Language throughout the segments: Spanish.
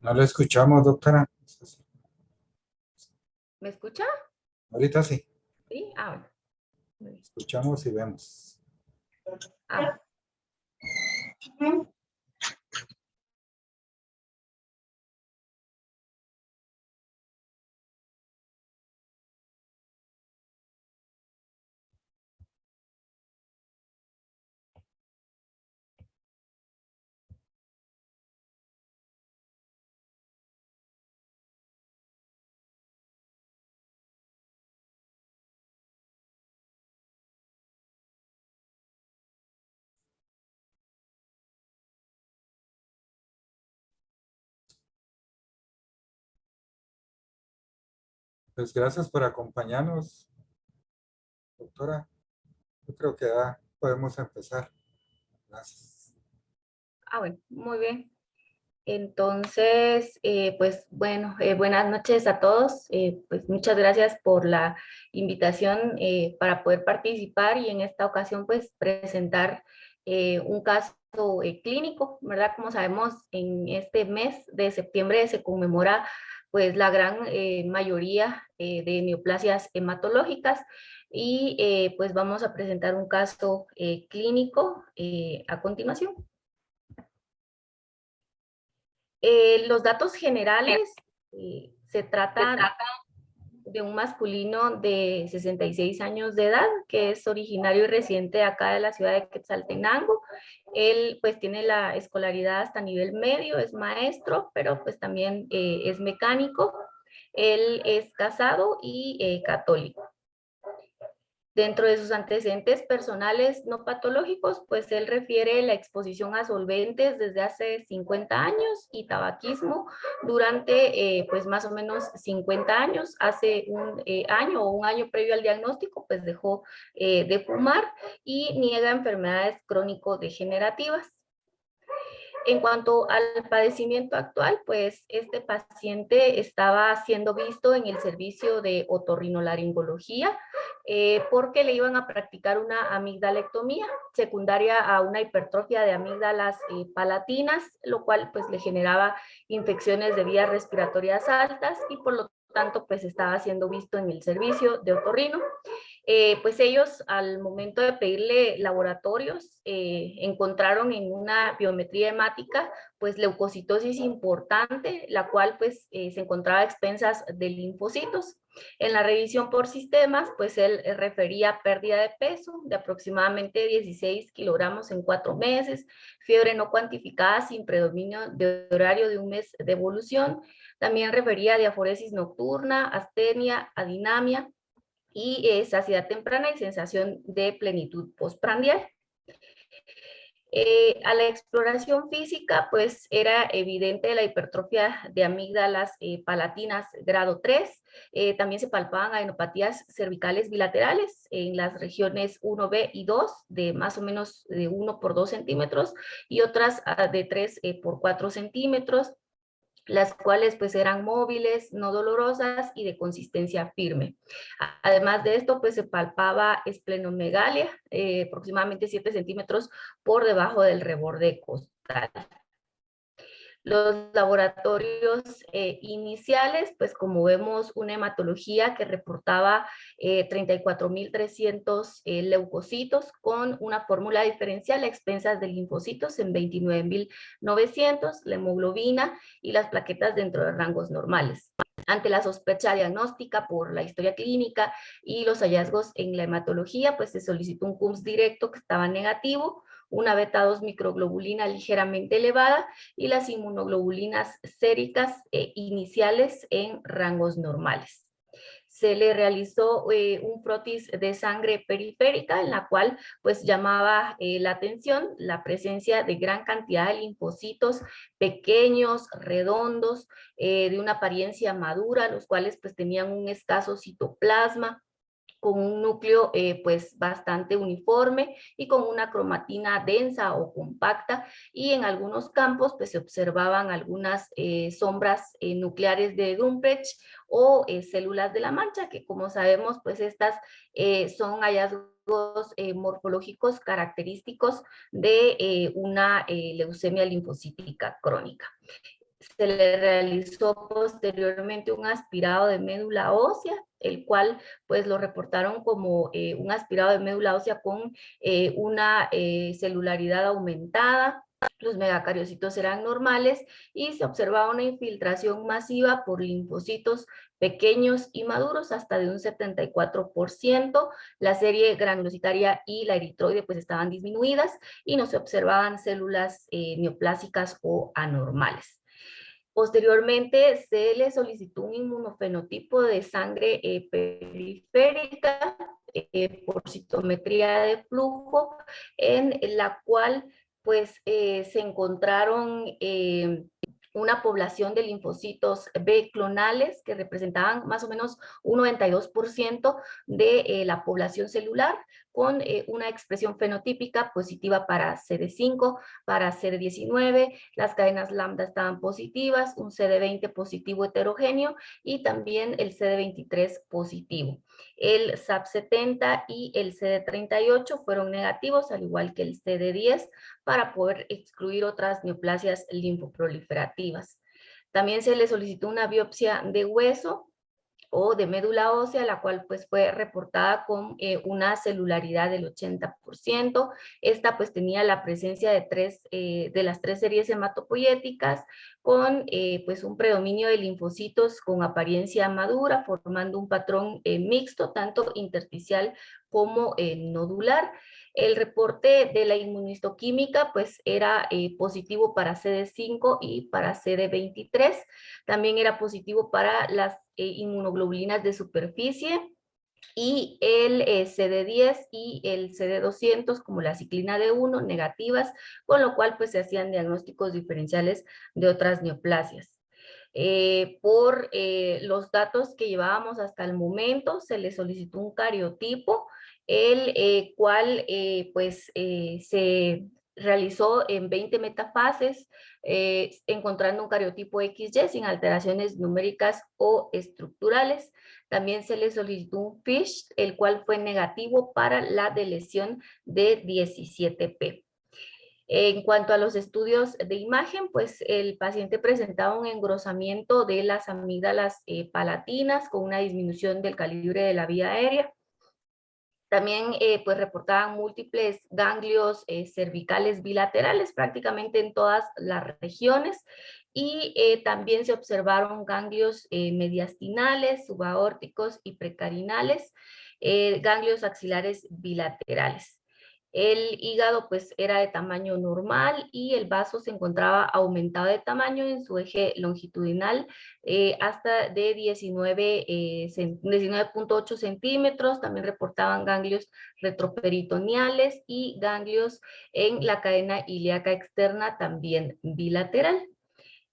No lo escuchamos, doctora. ¿Me escucha? Ahorita sí, Sí. Ah, bueno. Muy bien. escuchamos y vemos. Ah, Pues gracias por acompañarnos, doctora. Yo creo que ya podemos empezar. Gracias. bueno, muy bien. Entonces, pues bueno, buenas noches a todos. Pues muchas gracias por la invitación para poder participar y en esta ocasión pues presentar un caso clínico, ¿verdad? Como sabemos, en este mes de septiembre se conmemora pues la gran mayoría de neoplasias hematológicas y pues vamos a presentar un caso clínico a continuación. Los datos generales, se trata de un masculino de 66 años de edad, que es originario y residente de acá de la ciudad de Quetzaltenango. Él pues tiene la escolaridad hasta nivel medio, es maestro, pero pues también es mecánico. Él es casado y católico. Dentro de sus antecedentes personales no patológicos, pues él refiere la exposición a solventes desde hace 50 años y tabaquismo durante pues más o menos 50 años. Hace un año o un año previo al diagnóstico, pues dejó de fumar y niega enfermedades crónico-degenerativas. En cuanto al padecimiento actual, pues este paciente estaba siendo visto en el servicio de otorrinolaringología porque le iban a practicar una amigdalectomía secundaria a una hipertrofia de amígdalas palatinas, lo cual pues le generaba infecciones de vías respiratorias altas y por lo tanto pues estaba siendo visto en el servicio de otorrino. Pues ellos al momento de pedirle laboratorios encontraron en una biometría hemática pues leucocitosis importante, la cual pues se encontraba a expensas de linfocitos. En la revisión por sistemas pues él refería pérdida de peso de aproximadamente 16 kilogramos en 4 meses, fiebre no cuantificada sin predominio de horario de un mes de evolución, también refería diaforesis nocturna, astenia, adinamia, y saciedad temprana y sensación de plenitud postprandial. A la exploración física, pues era evidente la hipertrofia de amígdalas palatinas grado 3. También se palpaban adenopatías cervicales bilaterales en las regiones 1B y 2 de más o menos de 1 por 2 centímetros y otras de 3 por 4 centímetros, las cuales pues eran móviles, no dolorosas y de consistencia firme. Además de esto, pues se palpaba esplenomegalia, aproximadamente 7 centímetros por debajo del reborde costal. Los laboratorios iniciales, pues como vemos una hematología que reportaba 34.300 leucocitos con una fórmula diferencial a expensas de linfocitos en 29.900, la hemoglobina y las plaquetas dentro de rangos normales. Ante la sospecha diagnóstica por la historia clínica y los hallazgos en la hematología, pues se solicitó un CUMS directo que estaba negativo, una beta 2 microglobulina ligeramente elevada y las inmunoglobulinas séricas iniciales en rangos normales. Se le realizó un frotis de sangre periférica en la cual pues llamaba la atención la presencia de gran cantidad de linfocitos pequeños, redondos, de una apariencia madura, los cuales pues tenían un escaso citoplasma, con un núcleo pues bastante uniforme y con una cromatina densa o compacta, y en algunos campos pues se observaban algunas sombras nucleares de Gumprecht o células de la mancha, que como sabemos pues estas son hallazgos morfológicos característicos de una leucemia linfocítica crónica. se le realizó posteriormente un aspirado de médula ósea, el cual pues lo reportaron como un aspirado de médula ósea con una celularidad aumentada. Los megacariocitos eran normales y se observaba una infiltración masiva por linfocitos pequeños y maduros hasta de un 74%. La serie granulocitaria y la eritroide pues estaban disminuidas y no se observaban células neoplásicas o anormales. Posteriormente se le solicitó un inmunofenotipo de sangre periférica por citometría de flujo, en la cual pues se encontraron una población de linfocitos B clonales que representaban más o menos un 92% de la población celular, con una expresión fenotípica positiva para CD5, para CD19, las cadenas lambda estaban positivas, un CD20 positivo heterogéneo y también el CD23 positivo. El SAP70 y el CD38 fueron negativos, al igual que el CD10, para poder excluir otras neoplasias linfoproliferativas. También se le solicitó una biopsia de hueso o de médula ósea, la cual pues fue reportada con una celularidad del 80%. Esta pues tenía la presencia de las 3 series hematopoyéticas con pues un predominio de linfocitos con apariencia madura, formando un patrón mixto, tanto intersticial como nodular. El reporte de la inmunistoquímica pues era positivo para CD5 y para CD23. También era positivo para las inmunoglobulinas de superficie y el CD10 y el CD200 como la ciclina D1 negativas, con lo cual pues se hacían diagnósticos diferenciales de otras neoplasias. Por los datos que llevábamos hasta el momento, se le solicitó un cariotipo, el cual pues se realizó en 20 metafases, encontrando un cariotipo XY sin alteraciones numéricas o estructurales. También se le solicitó un FISH, el cual fue negativo para la deleción de 17P. En cuanto a los estudios de imagen, pues el paciente presentaba un engrosamiento de las amígdalas palatinas con una disminución del calibre de la vía aérea. También pues reportaban múltiples ganglios cervicales bilaterales prácticamente en todas las regiones y también se observaron ganglios mediastinales, subaórticos y precarinales, ganglios axilares bilaterales. El hígado pues era de tamaño normal y el vaso se encontraba aumentado de tamaño en su eje longitudinal hasta de 19.8 centímetros. También reportaban ganglios retroperitoneales y ganglios en la cadena ilíaca externa también bilateral.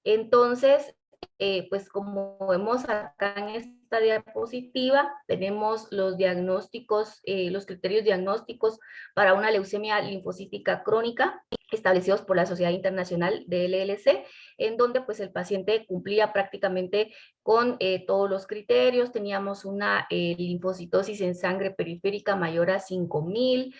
Entonces, pues como vemos acá en esta diapositiva, tenemos los diagnósticos, los criterios diagnósticos para una leucemia linfocítica crónica establecidos por la Sociedad Internacional de LLC, en donde pues el paciente cumplía prácticamente con todos los criterios. Teníamos una linfocitosis en sangre periférica mayor a 5.000,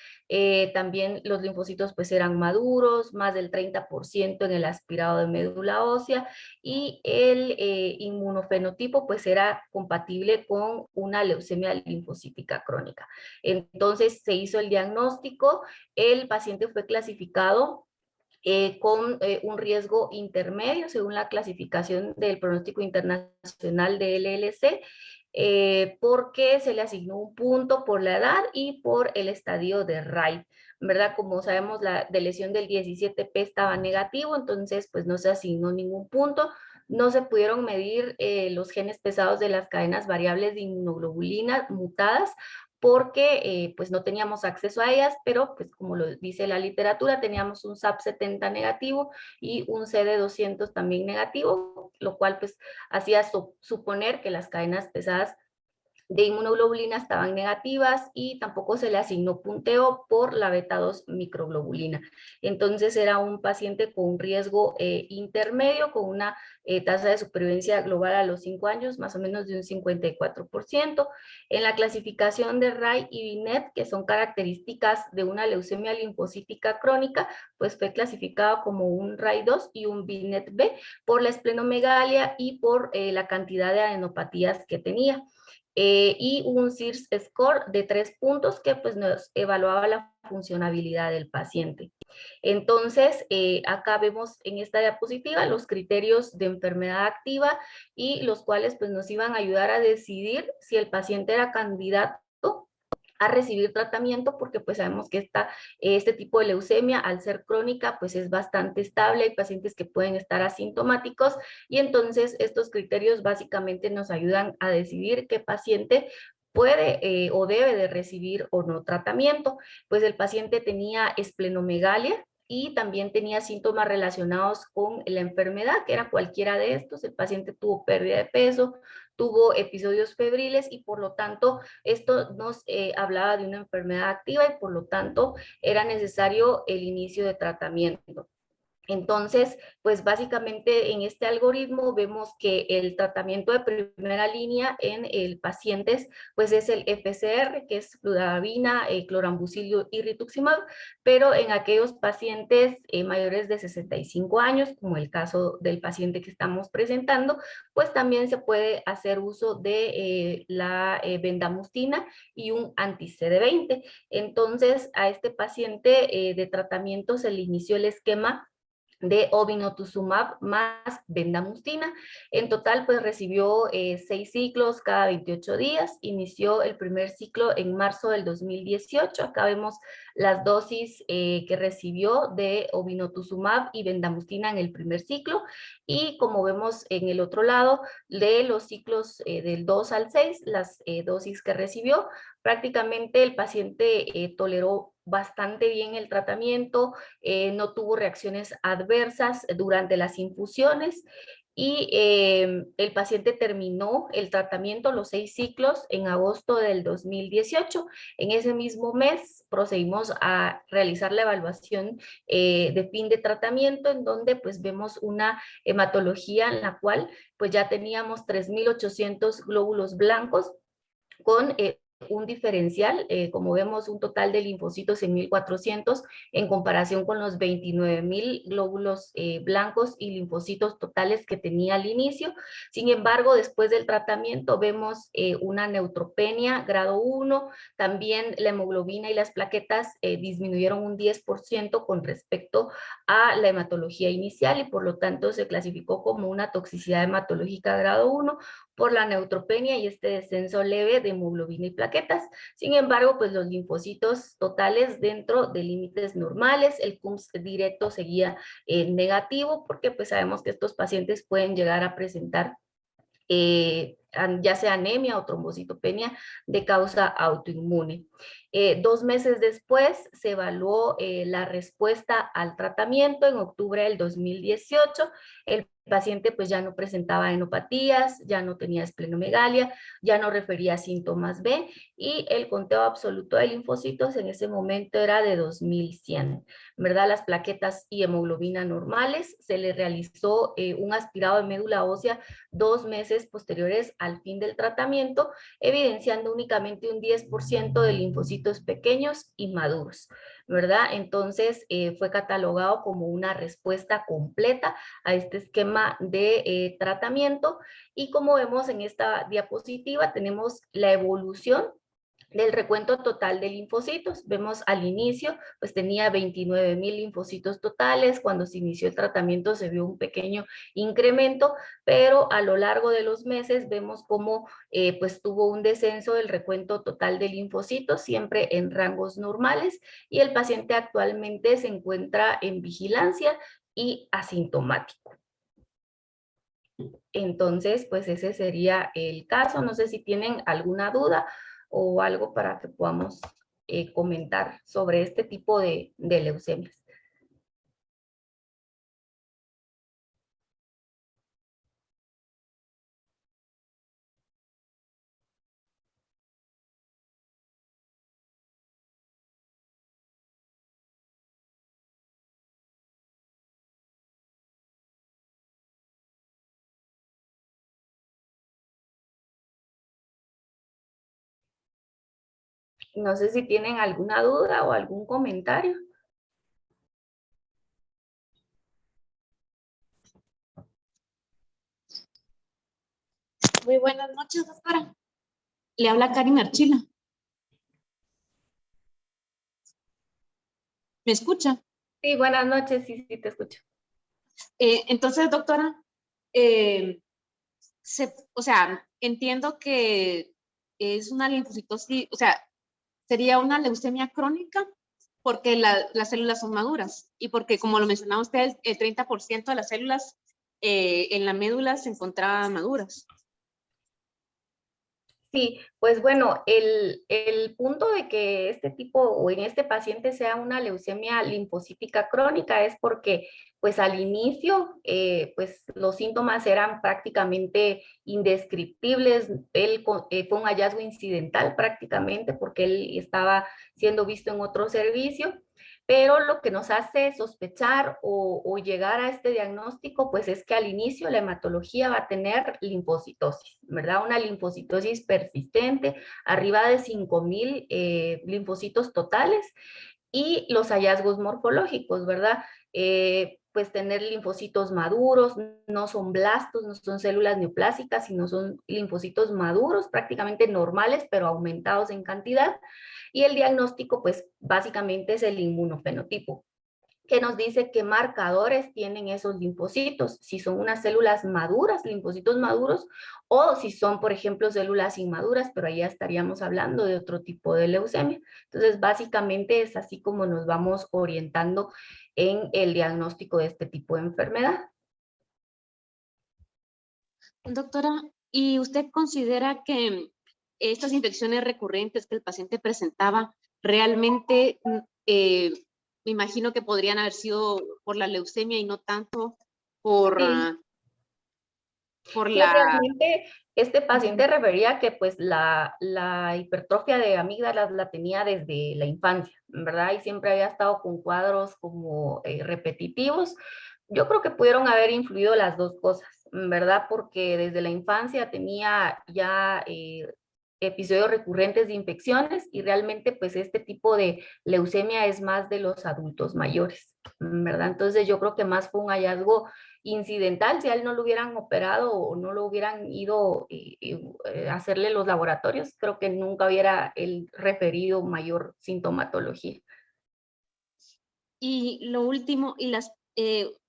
también los linfocitos pues eran maduros, más del 30% en el aspirado de médula ósea, y el inmunofenotipo pues era compatible con una leucemia linfocítica crónica. Entonces se hizo el diagnóstico, el paciente fue clasificado con un riesgo intermedio según la clasificación del pronóstico internacional de LLC, porque se le asignó un punto por la edad y por el estadio de Wright, ¿verdad? Como sabemos, la de lesión del 17P estaba negativo, entonces pues no se asignó ningún punto. No se pudieron medir los genes pesados de las cadenas variables de inmunoglobulina mutadas, porque pues no teníamos acceso a ellas, pero pues como lo dice la literatura, teníamos un SAP70 negativo y un CD200 también negativo, lo cual pues hacía suponer que las cadenas pesadas de inmunoglobulina estaban negativas y tampoco se le asignó punteo por la beta 2 microglobulina. Entonces era un paciente con un riesgo intermedio, con una tasa de supervivencia global a los 5 años, más o menos de un 54%. En la clasificación de Ray y Binet, que son características de una leucemia linfocítica crónica, pues fue clasificado como un Ray 2 y un Binet B por la esplenomegalia y por la cantidad de adenopatías que tenía. Y un CIRS score de 3 puntos que pues nos evaluaba la funcionabilidad del paciente. Entonces, acá vemos en esta diapositiva los criterios de enfermedad activa y los cuales pues nos iban a ayudar a decidir si el paciente era candidato a recibir tratamiento, porque pues sabemos que este tipo de leucemia, al ser crónica, pues es bastante estable, hay pacientes que pueden estar asintomáticos, y entonces estos criterios básicamente nos ayudan a decidir qué paciente puede o debe de recibir o no tratamiento. Pues el paciente tenía esplenomegalia, y también tenía síntomas relacionados con la enfermedad, que era cualquiera de estos. El paciente tuvo pérdida de peso, tuvo episodios febriles y por lo tanto esto nos hablaba de una enfermedad activa y por lo tanto era necesario el inicio de tratamiento. Entonces, pues básicamente en este algoritmo vemos que el tratamiento de primera línea en el pacientes, pues es el FCR, que es fludarabina, clorambucil y rituximab, pero en aquellos pacientes mayores de 65 años, como el caso del paciente que estamos presentando, pues también se puede hacer uso de la bendamustina y un anti-CD20. Entonces, a este paciente de tratamiento se le inició el esquema de obinutuzumab más bendamustina. En total, pues recibió 6 ciclos cada 28 días. Inició el primer ciclo en marzo del 2018. Acá vemos las dosis que recibió de obinutuzumab y bendamustina en el primer ciclo. Y como vemos en el otro lado, de los ciclos del 2 al 6, las dosis que recibió, prácticamente el paciente toleró bastante bien el tratamiento, no tuvo reacciones adversas durante las infusiones y el paciente terminó el tratamiento, los 6 ciclos, en agosto del 2018. En ese mismo mes procedimos a realizar la evaluación de fin de tratamiento, en donde pues vemos una hematología en la cual pues ya teníamos 3.800 glóbulos blancos con un diferencial, como vemos, un total de linfocitos en 1.400 en comparación con los 29.000 glóbulos blancos y linfocitos totales que tenía al inicio. Sin embargo, después del tratamiento vemos una neutropenia grado 1, también la hemoglobina y las plaquetas disminuyeron un 10% con respecto a la hematología inicial y por lo tanto se clasificó como una toxicidad hematológica grado 1 por la neutropenia y este descenso leve de hemoglobina y plaquetas. Sin embargo, pues los linfocitos totales dentro de límites normales, el CUMS directo seguía negativo porque pues sabemos que estos pacientes pueden llegar a presentar ya sea anemia o trombocitopenia de causa autoinmune. 2 meses después se evaluó la respuesta al tratamiento en octubre del 2018. El paciente pues ya no presentaba enopatías, ya no tenía esplenomegalia, ya no refería síntomas B y el conteo absoluto de linfocitos en ese momento era de 2100, ¿verdad? Las plaquetas y hemoglobina normales. Se le realizó un aspirado de médula ósea 2 meses posteriores al fin del tratamiento, evidenciando únicamente un 10% de linfocitos pequeños y maduros, ¿verdad? Entonces fue catalogado como una respuesta completa a este esquema de tratamiento y como vemos en esta diapositiva tenemos la evolución del recuento total de linfocitos. Vemos al inicio, pues tenía 29.000 linfocitos totales, cuando se inició el tratamiento se vio un pequeño incremento, pero a lo largo de los meses vemos cómo pues tuvo un descenso del recuento total de linfocitos, siempre en rangos normales, y el paciente actualmente se encuentra en vigilancia y asintomático. Entonces, pues ese sería el caso. No sé si tienen alguna duda o algo para que podamos comentar sobre este tipo de leucemias. No sé si tienen alguna duda o algún comentario. Muy buenas noches, doctora. Le habla Karin Archila. ¿Me escucha? Sí, buenas noches, sí, sí, te escucho. Entonces, doctora, eh, o sea, entiendo que es una linfocitosis, o sea, sería una leucemia crónica porque las células son maduras y porque, como lo mencionaba usted, el 30% de las células en la médula se encontraban maduras. Sí, pues bueno, el punto de que este tipo o en este paciente sea una leucemia linfocítica crónica es porque pues al inicio pues los síntomas eran prácticamente indescriptibles. Fue un hallazgo incidental prácticamente porque él estaba siendo visto en otro servicio, pero lo que nos hace sospechar o llegar a este diagnóstico, pues es que al inicio la hematología va a tener linfocitosis, ¿verdad? Una linfocitosis persistente, arriba de 5,000 linfocitos totales, y los hallazgos morfológicos, ¿verdad? Pues tener linfocitos maduros, no son blastos, no son células neoplásicas, sino son linfocitos maduros, prácticamente normales, pero aumentados en cantidad. Y el diagnóstico, pues básicamente es el inmunofenotipo, que nos dice qué marcadores tienen esos linfocitos, si son unas células maduras, linfocitos maduros, o si son, por ejemplo, células inmaduras, pero ahí ya estaríamos hablando de otro tipo de leucemia. Entonces, básicamente es así como nos vamos orientando en el diagnóstico de este tipo de enfermedad. Doctora, ¿y usted considera que estas infecciones recurrentes que el paciente presentaba realmente, me imagino que podrían haber sido por la leucemia y no tanto por, Sí, por sí, la... realmente este paciente refería que pues la hipertrofia de amígdalas la tenía desde la infancia, ¿verdad? Y siempre había estado con cuadros como repetitivos. Yo creo que pudieron haber influido las dos cosas, ¿verdad? Porque desde la infancia tenía ya episodios recurrentes de infecciones, y realmente pues este tipo de leucemia es más de los adultos mayores, ¿verdad? Entonces yo creo que más fue un hallazgo incidental. Si a él no lo hubieran operado o no lo hubieran ido a hacerle los laboratorios, creo que nunca hubiera él referido mayor sintomatología. Y lo último,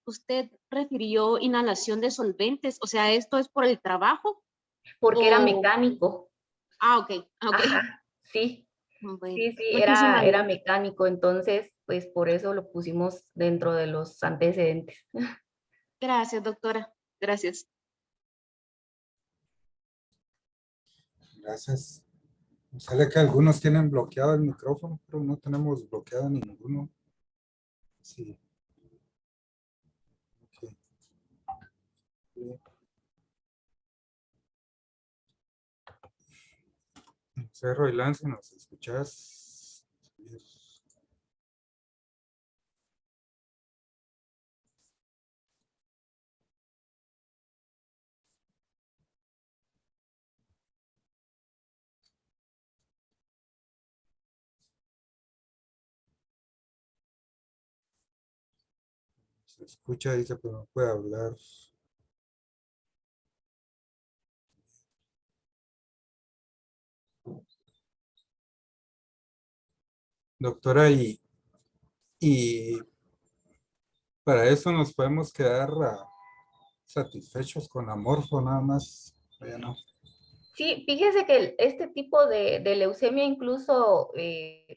usted refirió inhalación de solventes, o sea, ¿esto es por el trabajo? Porque era O, mecánico. ok, ok. Ajá, sí, Bueno, sí, sí, muchísimas era gracias. mecánico, entonces pues por eso lo pusimos dentro de los antecedentes. Gracias, doctora. Gracias. Gracias. Sale que algunos tienen bloqueado el micrófono, pero no tenemos bloqueado ninguno. Sí. Ok. Bien. Cerro y Lance, ¿nos escuchás? Se escucha, dice, pero no puede hablar. Doctora, y para eso nos podemos quedar satisfechos con la morfo nada más. Ya no. Sí, fíjese que este tipo de leucemia incluso,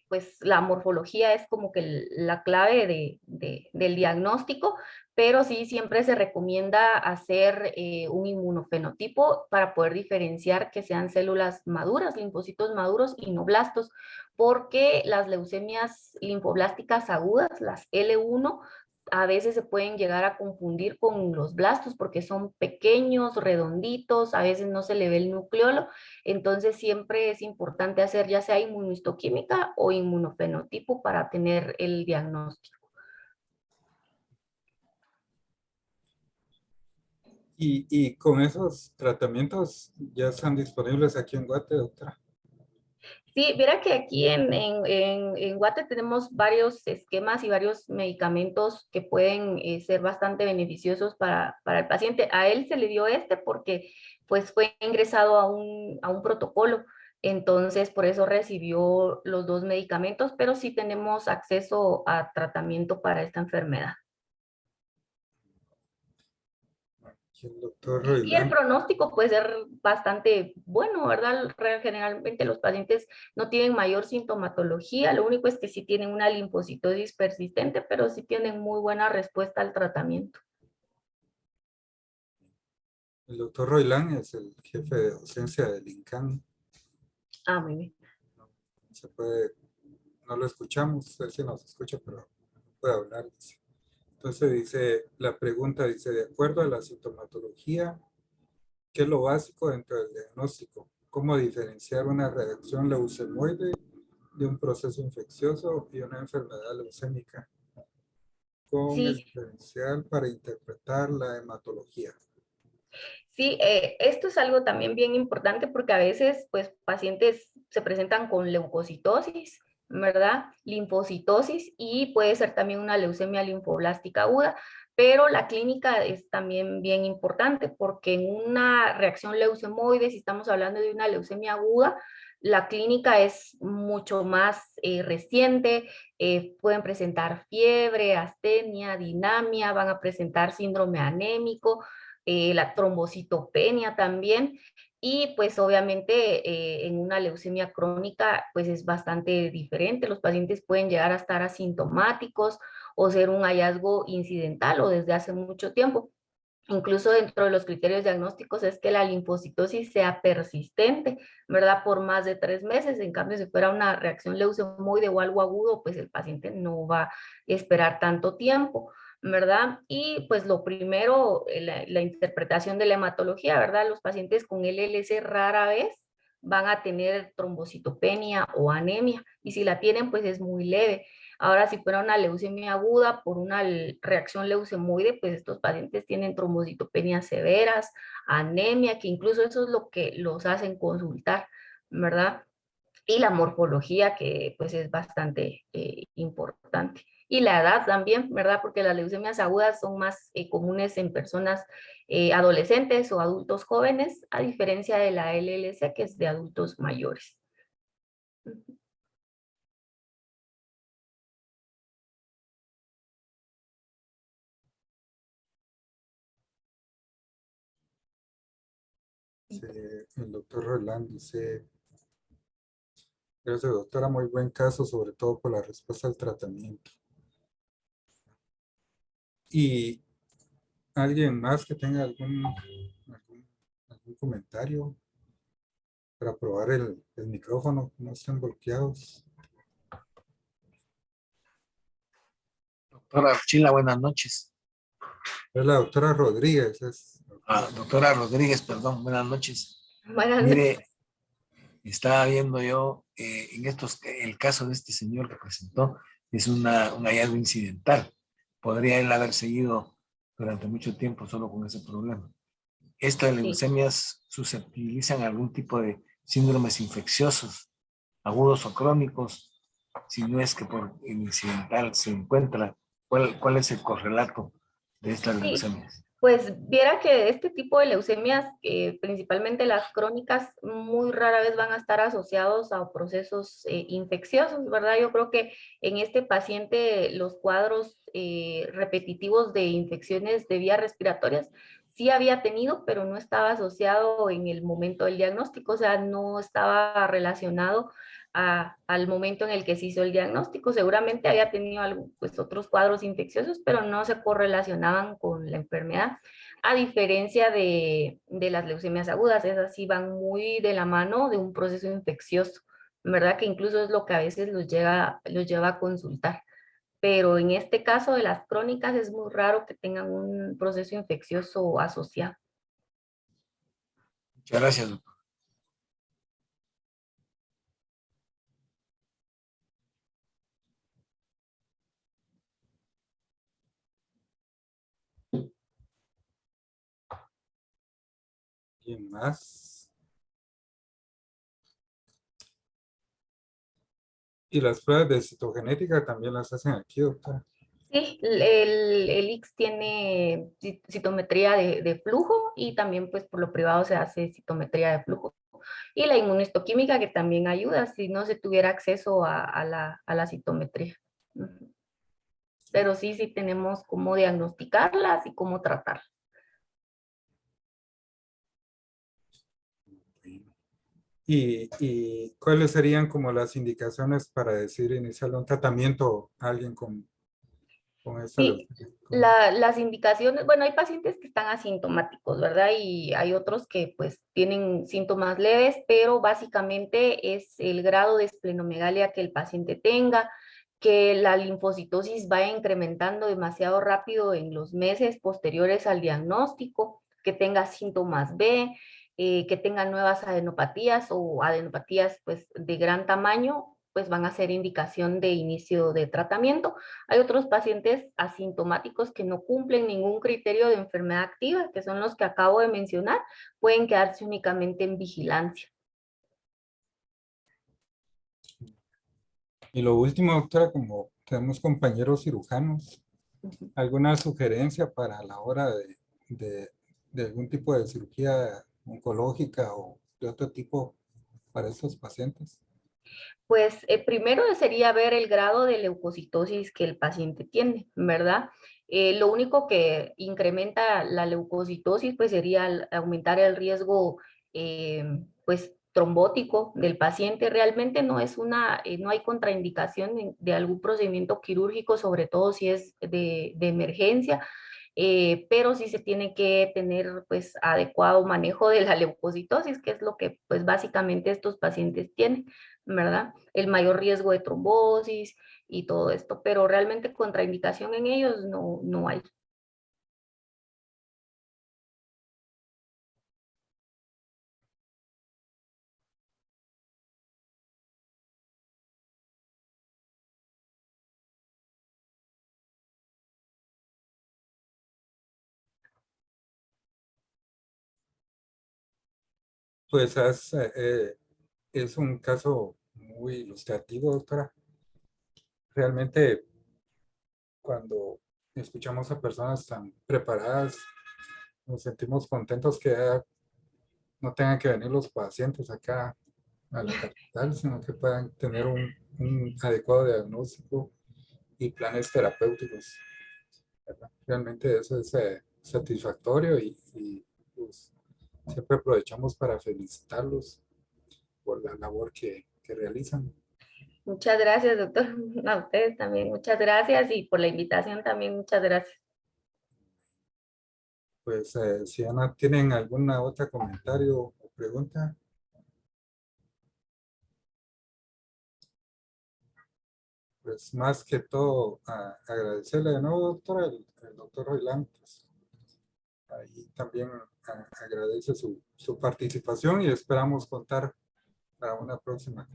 pues la morfología es como que la clave del diagnóstico, pero sí siempre se recomienda hacer un inmunofenotipo para poder diferenciar que sean células maduras, linfocitos maduros y no blastos, porque las leucemias linfoblásticas agudas, las L1, a veces se pueden llegar a confundir con los blastos porque son pequeños, redonditos, a veces no se le ve el nucleolo. Entonces siempre es importante hacer ya sea inmunohistoquímica o inmunofenotipo para tener el diagnóstico. Y con esos tratamientos ya están disponibles aquí en Guate, doctora. Sí, verá que aquí en Guate tenemos varios esquemas y varios medicamentos que pueden ser bastante beneficiosos para el paciente. A él se le dio este porque pues fue ingresado a un protocolo, entonces por eso recibió los dos medicamentos, pero sí tenemos acceso a tratamiento para esta enfermedad. Y el doctor Y el Roilán, pronóstico puede ser bastante bueno, ¿verdad? Generalmente los pacientes no tienen mayor sintomatología, lo único es que sí tienen una linfocitosis persistente, pero sí tienen muy buena respuesta al tratamiento. el doctor Roilán es el jefe de docencia del INCAN. Ah, muy bien. Se puede, no lo escuchamos, él sí nos escucha, pero no puede hablar. Dice. Entonces dice, la pregunta dice, de acuerdo a la sintomatología, ¿qué es lo básico dentro del diagnóstico? ¿Cómo diferenciar una reacción leucemoide de un proceso infeccioso y una enfermedad leucémica? Con el Sí, diferencial para interpretar la hematología. sí, esto es algo también bien importante porque a veces, pues, pacientes se presentan con leucocitosis, ¿verdad? Linfocitosis y puede ser también una leucemia linfoblástica aguda, pero la clínica es también bien importante porque en una reacción leucemoide, si estamos hablando de una leucemia aguda, la clínica es mucho más reciente, pueden presentar fiebre, astenia, dinamia, van a presentar síndrome anémico, la trombocitopenia también, y pues obviamente en una leucemia crónica pues es bastante diferente, los pacientes pueden llegar a estar asintomáticos o ser un hallazgo incidental o desde hace mucho tiempo. Incluso dentro de los criterios diagnósticos es que la linfocitosis sea persistente, ¿verdad? Por más de 3 meses. En cambio, si fuera una reacción leucemoide o algo agudo, pues el paciente no va a esperar tanto tiempo, ¿verdad? Y pues lo primero, la interpretación de la hematología, ¿verdad? Los pacientes con LLC rara vez van a tener trombocitopenia o anemia, y si la tienen, pues es muy leve. Ahora, si fuera una leucemia aguda por una reacción leucemoide, pues estos pacientes tienen trombocitopenias severas, anemia, que incluso eso es lo que los hacen consultar, ¿verdad? Y la morfología, que pues es bastante importante. Y la edad también, ¿verdad? Porque las leucemias agudas son más comunes en personas adolescentes o adultos jóvenes, a diferencia de la LLC, que es de adultos mayores. El doctor Roland dice, gracias doctora, muy buen caso, sobre todo por la respuesta al tratamiento. ¿Y alguien más que tenga algún comentario para probar el micrófono, que no estén bloqueados? Doctora Chila, buenas noches. Es la doctora Rodríguez. Doctora Rodríguez, perdón, buenas noches. Buenas noches. Mire, estaba viendo yo el caso de este señor que presentó, es un hallazgo incidental. Podría él haber seguido durante mucho tiempo solo con ese problema. Estas Sí. leucemias susceptibilizan algún tipo de síndromes infecciosos, agudos o crónicos, si no es que por el incidental se encuentra. ¿Cuál es el correlato de estas Sí, leucemias? pues viera que este tipo de leucemias, principalmente las crónicas, muy rara vez van a estar asociados a procesos infecciosos, ¿verdad? Yo creo que en este paciente los cuadros repetitivos de infecciones de vías respiratorias sí había tenido, pero no estaba asociado en el momento del diagnóstico, o sea, no estaba relacionado al momento en el que se hizo el diagnóstico. Seguramente había tenido pues, otros cuadros infecciosos, pero no se correlacionaban con la enfermedad. A diferencia de las leucemias agudas, esas sí van muy de la mano de un proceso infeccioso, ¿verdad? Que incluso es lo que a veces los lleva a consultar. Pero en este caso de las crónicas es muy raro que tengan un proceso infeccioso asociado. Muchas gracias, doctor. ¿Quién más? Y las pruebas de citogenética también las hacen aquí, doctora. Sí, el IX tiene citometría de flujo y también pues por lo privado se hace citometría de flujo. Y la inmunohistoquímica que también ayuda si no se tuviera acceso a la citometría. Ujú. Pero sí, sí tenemos cómo diagnosticarlas y cómo tratarlas. ¿Y cuáles serían como las indicaciones para decir iniciar un tratamiento a alguien con esta Sí, leucemia? las indicaciones, bueno, hay pacientes que están asintomáticos, ¿verdad? Y hay otros que pues tienen síntomas leves, pero básicamente es el grado de esplenomegalia que el paciente tenga, que la linfocitosis vaya incrementando demasiado rápido en los meses posteriores al diagnóstico, que tenga síntomas B, que tenga nuevas adenopatías o adenopatías pues de gran tamaño, pues van a ser indicación de inicio de tratamiento. Hay otros pacientes asintomáticos que no cumplen ningún criterio de enfermedad activa, que son los que acabo de mencionar, pueden quedarse únicamente en vigilancia. Y lo último, doctora, como tenemos compañeros cirujanos, ¿alguna sugerencia para la hora de, de algún tipo de cirugía oncológica o de otro tipo para estos pacientes? Pues primero sería ver el grado de leucocitosis que el paciente tiene, ¿verdad? Lo único que incrementa la leucocitosis pues sería aumentar el riesgo pues trombótico del paciente. Realmente no es no hay contraindicación de algún procedimiento quirúrgico, sobre todo si es de emergencia. Pero sí se tiene que tener pues adecuado manejo de la leucocitosis, que es lo que pues básicamente estos pacientes tienen, ¿verdad? El mayor riesgo de trombosis y todo esto, pero realmente contraindicación en ellos no hay. Pues es un caso muy ilustrativo, doctora. Realmente cuando escuchamos a personas tan preparadas, nos sentimos contentos que ya no tengan que venir los pacientes acá a la capital, sino que puedan tener un adecuado diagnóstico y planes terapéuticos, ¿verdad? Realmente eso es satisfactorio pues, siempre aprovechamos para felicitarlos por la labor que realizan. Muchas gracias, doctor. A ustedes también, muchas gracias y por la invitación también, muchas gracias. Pues si Ana tienen alguna otra comentario o pregunta, pues más que todo agradecerle de nuevo, doctora, el doctor Roilán, pues, ahí también agradece su participación y esperamos contar para una próxima.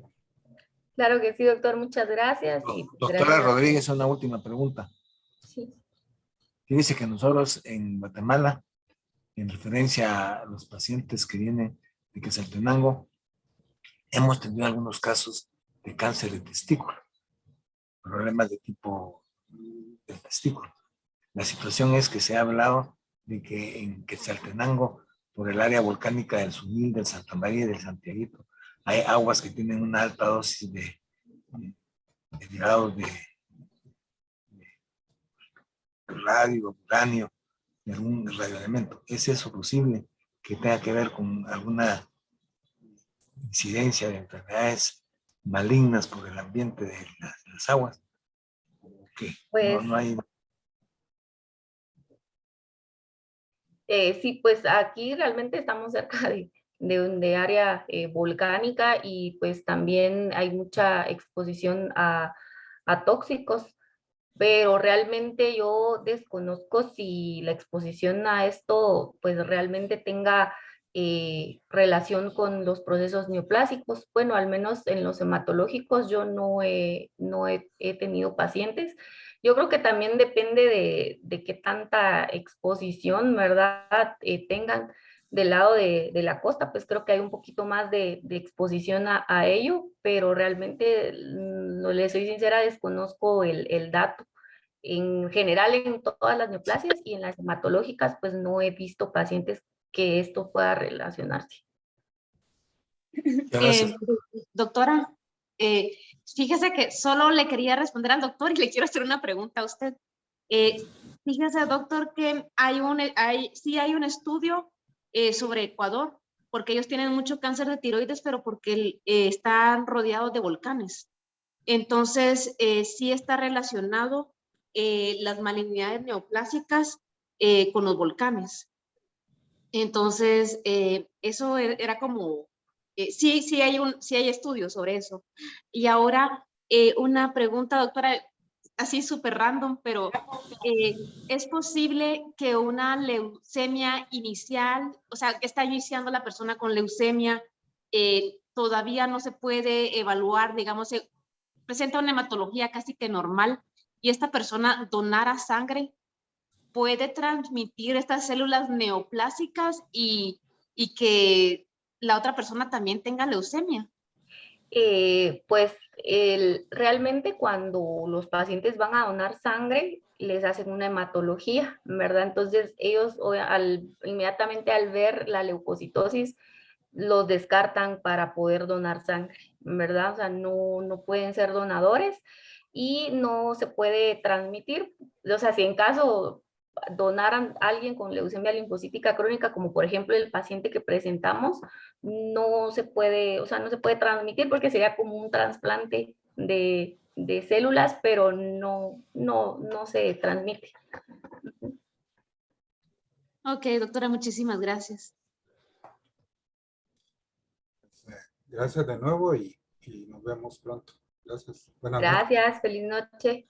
Claro que sí, doctor, muchas gracias y Doctora gracias. Rodríguez, una última pregunta. Sí. Fíjese que nosotros en Guatemala, en referencia a los pacientes que vienen de Quetzaltenango, hemos tenido algunos casos de cáncer de testículo, problemas de tipo del testículo. La situación es que se ha hablado de que en Quetzaltenango, por el área volcánica del Sunil, del Santa María y del Santiaguito, hay aguas que tienen una alta dosis de derivados de radio, uranio, de algún radioelemento. ¿Es eso posible que tenga que ver con alguna incidencia de enfermedades malignas por el ambiente de las aguas? ¿O qué? Pues No hay. sí, pues aquí realmente estamos cerca de área volcánica y pues también hay mucha exposición a tóxicos, pero realmente yo desconozco si la exposición a esto pues realmente tenga relación con los procesos neoplásicos. Bueno, al menos en los hematológicos yo no he tenido pacientes. Yo creo que también depende de qué tanta exposición, ¿verdad? Tengan. del lado de la costa, pues creo que hay un poquito más de exposición a ello, pero realmente, no le soy sincera, desconozco el dato. En general, en todas las neoplasias y en las hematológicas, pues no he visto pacientes que esto pueda relacionarse. Gracias. Doctora, fíjese que solo le quería responder al doctor y le quiero hacer una pregunta a usted. Fíjese, doctor, que sí hay un estudio sobre Ecuador, porque ellos tienen mucho cáncer de tiroides, pero porque están rodeados de volcanes. Entonces, sí está relacionado las malignidades neoplásicas con los volcanes. Entonces, eso era como, sí hay estudios sobre eso. Y ahora, una pregunta, doctora, así súper random, pero ¿es posible que una leucemia inicial, o sea, que está iniciando la persona con leucemia, todavía no se puede evaluar, digamos, presenta una hematología casi que normal y esta persona donara sangre, puede transmitir estas células neoplásicas y que la otra persona también tenga leucemia? Pues realmente cuando los pacientes van a donar sangre, les hacen una hematología, ¿verdad? Entonces ellos inmediatamente al ver la leucocitosis, los descartan para poder donar sangre, ¿verdad? O sea, no pueden ser donadores y no se puede transmitir. O sea, si en caso donaran a alguien con leucemia linfocítica crónica, como por ejemplo el paciente que presentamos, no se puede, o sea, no se puede transmitir porque sería como un trasplante de células, pero no se transmite. Ok, doctora, muchísimas gracias. Gracias de nuevo y nos vemos pronto. Gracias. Buenas noches. Gracias, feliz noche.